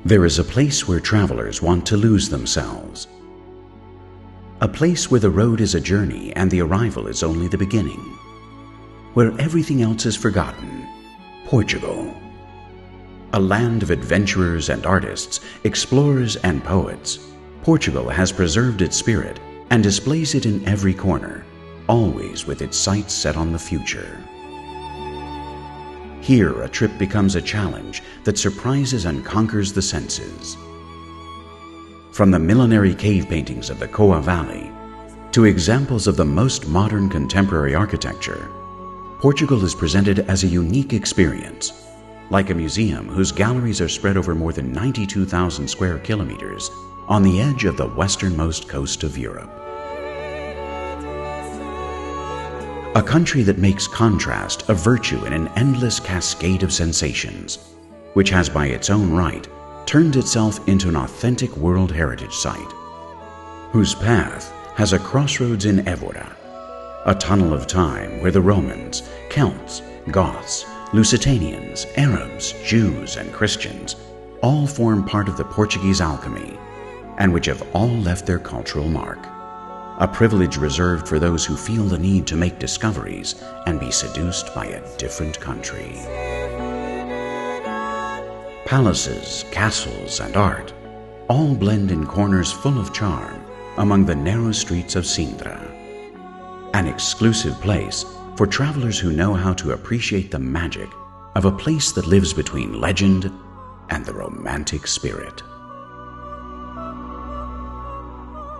There is a place where travelers want to lose themselves. A place where the road is a journey and the arrival is only the beginning. Where everything else is forgotten. Portugal. A land of adventurers and artists, explorers and poets, Portugal has preserved its spirit and displays it in every corner, always with its sights set on the future. Here, a trip becomes a challenge that surprises and conquers the senses. From the millenary cave paintings of the Coa Valley to examples of the most modern contemporary architecture, Portugal is presented as a unique experience, like a museum whose galleries are spread over more than 92,000 square kilometers on the edge of the westernmost coast of Europe. A country that makes contrast a virtue in an endless cascade of sensations, which has by its own right turned itself into an authentic World Heritage Site, whose path has a crossroads in Évora, a tunnel of time where the Romans, Celts, Goths, Lusitanians, Arabs, Jews, and Christians all form part of the Portuguese alchemy, and which have all left their cultural mark. A privilege reserved for those who feel the need to make discoveries and be seduced by a different country. Palaces, castles, and art all blend in corners full of charm among the narrow streets of Sintra. An exclusive place for travelers who know how to appreciate the magic of a place that lives between legend and the romantic spirit.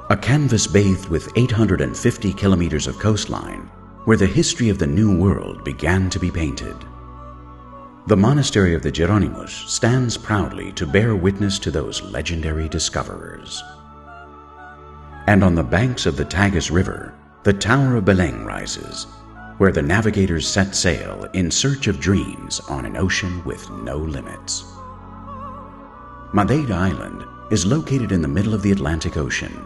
A canvas bathed with 850 kilometers of coastline, where the history of the New World began to be painted. The monastery of the Jeronimus stands proudly to bear witness to those legendary discoverers. And on the banks of the Tagus River, the Tower of Belém rises, where the navigators set sail in search of dreams on an ocean with no limits. Madeira Island is located in the middle of the Atlantic Ocean,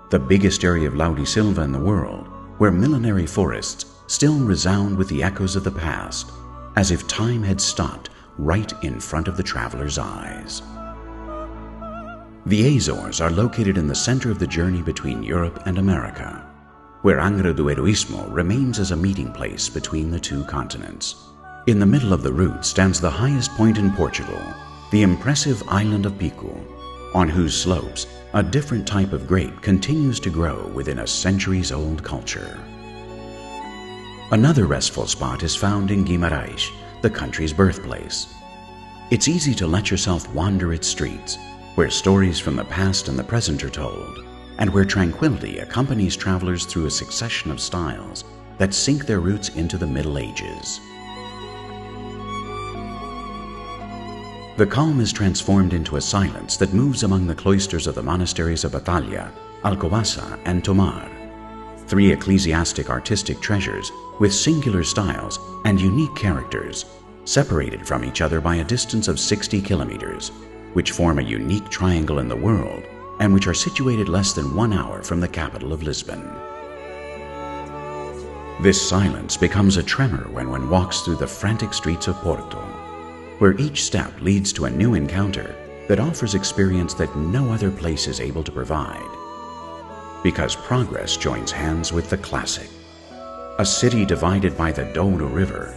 the biggest area of Laurisilva in the world, where millenary forests still resound with the echoes of the past, as if time had stopped right in front of the traveler's eyes. The Azores are located in the center of the journey between Europe and America, where Angra do Heroísmo remains as a meeting place between the two continents. In the middle of the route stands the highest point in Portugal, the impressive island of Pico, on whose slopes a different type of grape continues to grow within a centuries-old culture. Another restful spot is found in Guimarães, the country's birthplace. It's easy to let yourself wander its streets, where stories from the past and the present are told, and where tranquility accompanies travelers through a succession of styles that sink their roots into the Middle Ages. The calm is transformed into a silence that moves among the cloisters of the monasteries of Batalha, Alcobaça, and Tomar, three ecclesiastic artistic treasures with singular styles and unique characters, separated from each other by a distance of 60 kilometers, which form a unique triangle in the world and which are situated less than 1 hour from the capital of Lisbon. This silence becomes a tremor when one walks through the frantic streets of Porto, where each step leads to a new encounter that offers experience that no other place is able to provide. Because progress joins hands with the classic. A city divided by the Douro River,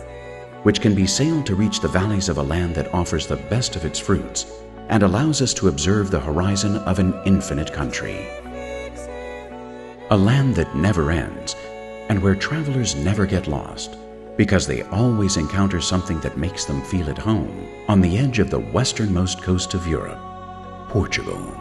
which can be sailed to reach the valleys of a land that offers the best of its fruits and allows us to observe the horizon of an infinite country. A land that never ends and where travelers never get lost, because they always encounter something that makes them feel at home on the edge of the westernmost coast of Europe, Portugal.